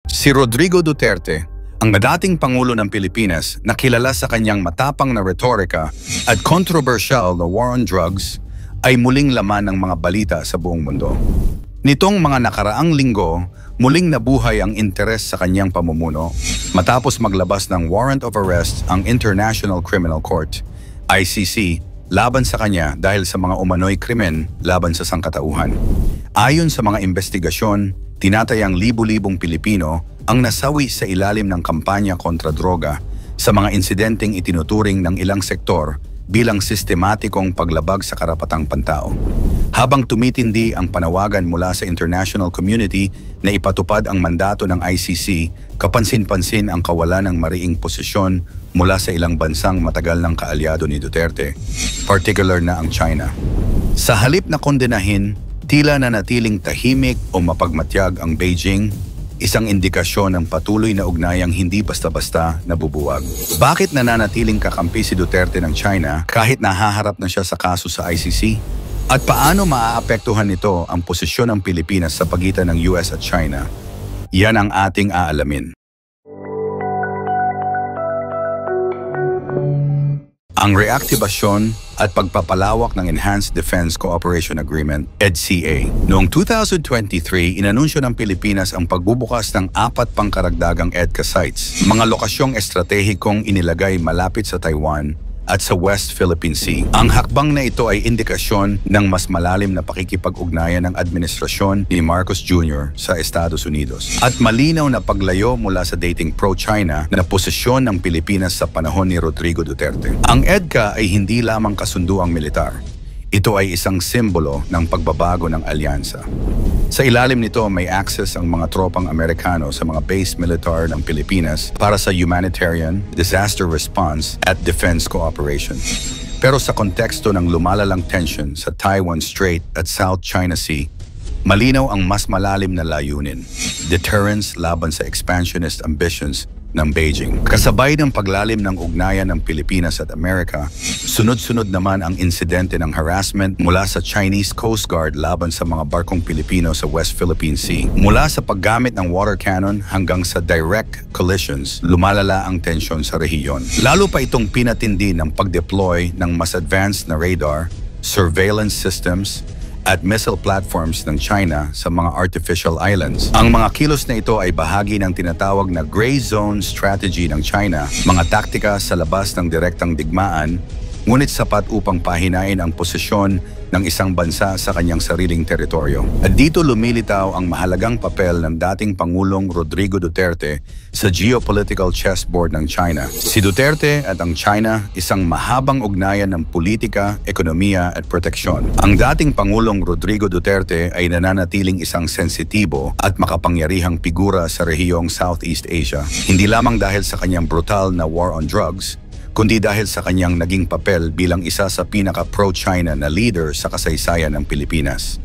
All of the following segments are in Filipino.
Si Rodrigo Duterte, ang dating Pangulo ng Pilipinas na kilala sa kanyang matapang na retorika at controversial na war on drugs, ay muling laman ng mga balita sa buong mundo. Nitong mga nakaraang linggo, muling nabuhay ang interes sa kanyang pamumuno matapos maglabas ng warrant of arrest ang International Criminal Court, ICC, laban sa kanya dahil sa mga umano'y krimen laban sa sangkatauhan. Ayon sa mga investigasyon, tinatayang libu-libong Pilipino ang nasawi sa ilalim ng kampanya kontra droga sa mga insidenteng itinuturing ng ilang sektor bilang sistematikong paglabag sa karapatang pantao. Habang tumitindi ang panawagan mula sa international community na ipatupad ang mandato ng ICC, kapansin-pansin ang kawalan ng mariing posisyon mula sa ilang bansang matagal ng kaalyado ni Duterte, particular na ang China. Sa halip na kondenahin, tila nanatiling tahimik o mapagmatyag ang Beijing, isang indikasyon ng patuloy na ugnayang hindi basta-basta nabubuwag. Bakit nananatiling kakampi si Duterte ng China kahit nahaharap na siya sa kaso sa ICC? At paano maaapektuhan nito ang posisyon ng Pilipinas sa pagitan ng US at China? Yan ang ating aalamin. Ang reaktibasyon at pagpapalawak ng Enhanced Defense Cooperation Agreement, EDCA. Noong 2023, inanunsyo ng Pilipinas ang pagbubukas ng 4 pang karagdagang EDCA sites, mga lokasyong estratehikong inilagay malapit sa Taiwan at sa West Philippine Sea. Ang hakbang na ito ay indikasyon ng mas malalim na pakikipag-ugnayan ng administrasyon ni Marcos Jr. sa Estados Unidos at malinaw na paglayo mula sa dating pro-China na posisyon ng Pilipinas sa panahon ni Rodrigo Duterte. Ang EDCA ay hindi lamang kasunduang militar. Ito ay isang simbolo ng pagbabago ng alyansa. Sa ilalim nito may access ang mga tropang Amerikano sa mga base militar ng Pilipinas para sa humanitarian, disaster response at defense cooperation. Pero sa konteksto ng lumalalang tension sa Taiwan Strait at South China Sea, malinaw ang mas malalim na layunin, deterrence laban sa expansionist ambitions ng Beijing. Kasabay ng paglalim ng ugnayan ng Pilipinas at Amerika, sunod-sunod naman ang insidente ng harassment mula sa Chinese Coast Guard laban sa mga barkong Pilipino sa West Philippine Sea. Mula sa paggamit ng water cannon hanggang sa direct collisions, lumalala ang tensyon sa rehiyon. Lalo pa itong pinatindi ng pag-deploy ng mas advanced na radar, surveillance systems, at missile platforms ng China sa mga artificial islands. Ang mga kilos na ito ay bahagi ng tinatawag na gray zone strategy ng China, mga taktika sa labas ng direktang digmaan, ngunit sapat upang pahinain ang posisyon ng isang bansa sa kanyang sariling teritoryo. At dito lumilitaw ang mahalagang papel ng dating Pangulong Rodrigo Duterte sa geopolitical chessboard ng China. Si Duterte at ang China, isang mahabang ugnayan ng politika, ekonomiya at proteksyon. Ang dating Pangulong Rodrigo Duterte ay nananatiling isang sensitibo at makapangyarihang figura sa rehiyong Southeast Asia, hindi lamang dahil sa kanyang brutal na war on drugs, kundi dahil sa kanyang naging papel bilang isa sa pinaka-pro-China na leader sa kasaysayan ng Pilipinas.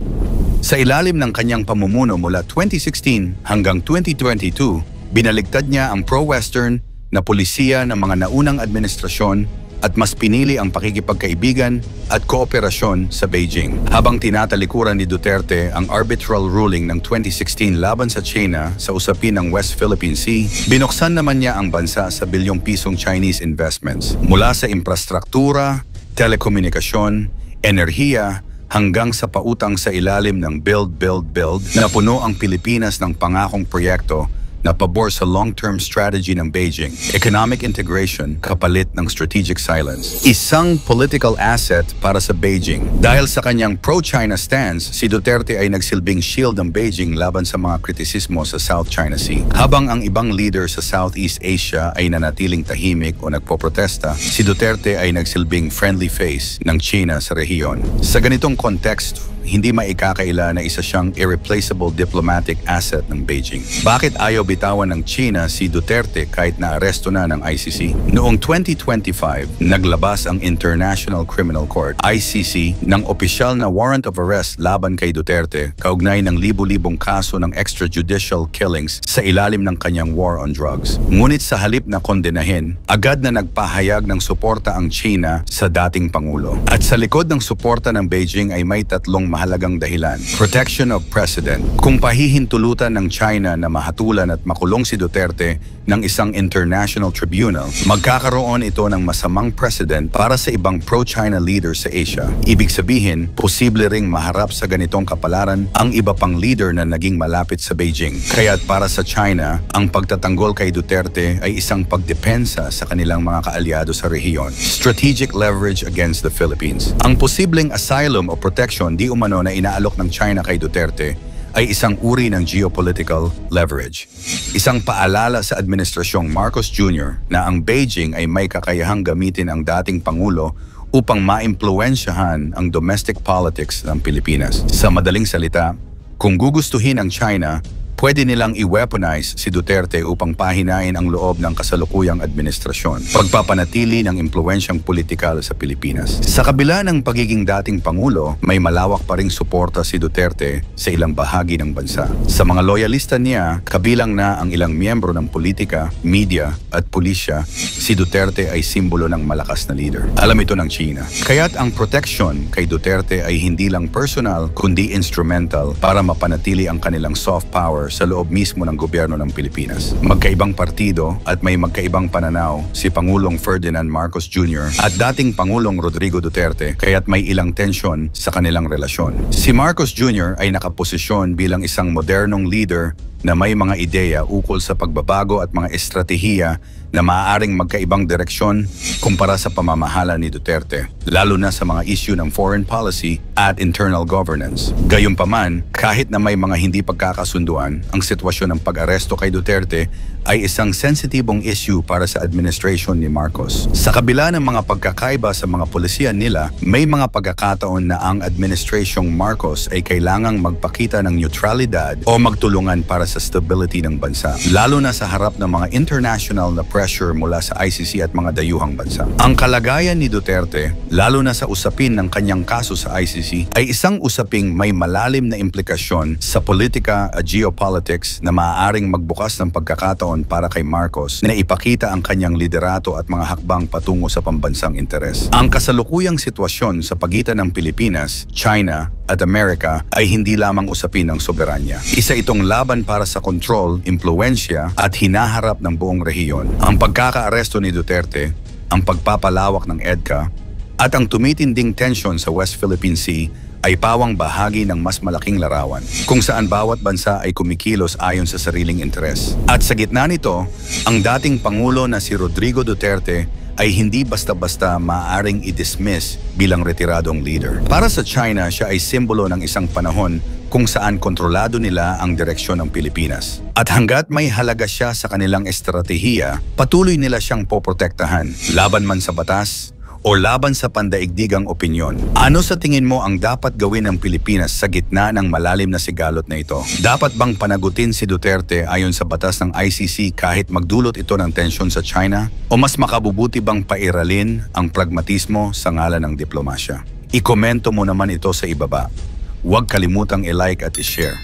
Sa ilalim ng kanyang pamumuno mula 2016 hanggang 2022, binaligtad niya ang pro-Western na polisiya ng mga naunang administrasyon at mas pinili ang pakikipagkaibigan at kooperasyon sa Beijing. Habang tinatalikuran ni Duterte ang arbitral ruling ng 2016 laban sa China sa usapin ng West Philippine Sea, binuksan naman niya ang bansa sa bilyong pisong Chinese investments mula sa infrastruktura, telekomunikasyon, enerhiya, hanggang sa pautang sa ilalim ng Build, Build, Build na puno ang Pilipinas ng pangakong proyekto na pabor sa long-term strategy ng Beijing, economic integration kapalit ng strategic silence. Isang political asset para sa Beijing. Dahil sa kanyang pro-China stance, si Duterte ay nagsilbing shield ng Beijing laban sa mga kritisismo sa South China Sea. Habang ang ibang leader sa Southeast Asia ay nanatiling tahimik o nagpoprotesta, si Duterte ay nagsilbing friendly face ng China sa rehiyon. Sa ganitong konteksto, hindi maikakaila na isa siyang irreplaceable diplomatic asset ng Beijing. Bakit ayaw bitawan ng China si Duterte kahit naaresto na ng ICC? Noong 2025, naglabas ang International Criminal Court, ICC, ng opisyal na warrant of arrest laban kay Duterte kaugnay ng libu-libong kaso ng extrajudicial killings sa ilalim ng kanyang war on drugs. Ngunit sa halip na kondenahin, agad na nagpahayag ng suporta ang China sa dating Pangulo. At sa likod ng suporta ng Beijing ay may tatlong pinakamahalagang dahilan, protection of President. Kung pahihintulutan ng China na mahatulan at makulong si Duterte ng isang international tribunal, magkakaroon ito ng masamang precedent para sa ibang pro-China leaders sa Asia. Ibig sabihin, posible ring maharap sa ganitong kapalaran ang iba pang leader na naging malapit sa Beijing. Kaya't para sa China, ang pagtatanggol kay Duterte ay isang pagdepensa sa kanilang mga kaalyado sa rehiyon. Strategic leverage against the Philippines. Ang posibleng asylum o protection di umano na inaalok ng China kay Duterte ay isang uri ng geopolitical leverage. Isang paalala sa Administrasyong Marcos Jr. na ang Beijing ay may kakayahang gamitin ang dating Pangulo upang maimpluwensyahan ang domestic politics ng Pilipinas. Sa madaling salita, kung gugustuhin ng China, pwede nilang i-weaponize si Duterte upang pahinain ang loob ng kasalukuyang administrasyon, pagpapanatili ng impluwensyang politikal sa Pilipinas. Sa kabila ng pagiging dating Pangulo, may malawak pa ring suporta si Duterte sa ilang bahagi ng bansa. Sa mga loyalista niya, kabilang na ang ilang miyembro ng politika, media at pulisya, si Duterte ay simbolo ng malakas na leader. Alam ito ng China. Kaya't ang protection kay Duterte ay hindi lang personal, kundi instrumental para mapanatili ang kanilang soft power sa loob mismo ng gobyerno ng Pilipinas. Magkaibang partido at may magkaibang pananaw si Pangulong Ferdinand Marcos Jr. at dating Pangulong Rodrigo Duterte, kaya't may ilang tensyon sa kanilang relasyon. Si Marcos Jr. ay nakaposisyon bilang isang modernong leader na may mga ideya ukol sa pagbabago at mga estratehiya na maaaring magkaibang direksyon kumpara sa pamamahala ni Duterte, lalo na sa mga issue ng foreign policy at internal governance. Gayunpaman, kahit na may mga hindi pagkakasunduan, ang sitwasyon ng pag-aresto kay Duterte ay isang sensitibong issue para sa administration ni Marcos. Sa kabila ng mga pagkakaiba sa mga pulisiyan nila, may mga pagkakataon na ang administrasyong Marcos ay kailangang magpakita ng neutralidad o magtulungan para sa stability ng bansa, lalo na sa harap ng mga international na pressure mula sa ICC at mga dayuhang bansa. Ang kalagayan ni Duterte, lalo na sa usapin ng kanyang kaso sa ICC, ay isang usaping may malalim na implikasyon sa politika at geopolitics na maaaring magbukas ng pagkakataon para kay Marcos na ipakita ang kanyang liderato at mga hakbang patungo sa pambansang interes. Ang kasalukuyang sitwasyon sa pagitan ng Pilipinas, China at Amerika ay hindi lamang usapin ng soberanya. Isa itong laban para sa kontrol, impluwensya at hinaharap ng buong rehiyon. Ang pagkakaaresto ni Duterte, ang pagpapalawak ng EDCA at ang tumitinding tensyon sa West Philippine Sea ay pawang bahagi ng mas malaking larawan kung saan bawat bansa ay kumikilos ayon sa sariling interes. At sa gitna nito, ang dating Pangulo na si Rodrigo Duterte ay hindi basta-basta maaaring i-dismiss bilang retiradong leader. Para sa China, siya ay simbolo ng isang panahon kung saan kontrolado nila ang direksyon ng Pilipinas. At hanggat may halaga siya sa kanilang estratehiya, patuloy nila siyang poprotektahan, laban man sa batas o laban sa pandaigdigang opinyon. Ano sa tingin mo ang dapat gawin ng Pilipinas sa gitna ng malalim na sigalot na ito? Dapat bang panagutin si Duterte ayon sa batas ng ICC kahit magdulot ito ng tensyon sa China? O mas makabubuti bang pairalin ang pragmatismo sa ngalan ng diplomasya? I-komento mo naman ito sa ibaba. Huwag kalimutang i-like at i-share.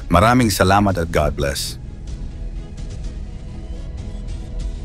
Maraming salamat at God bless.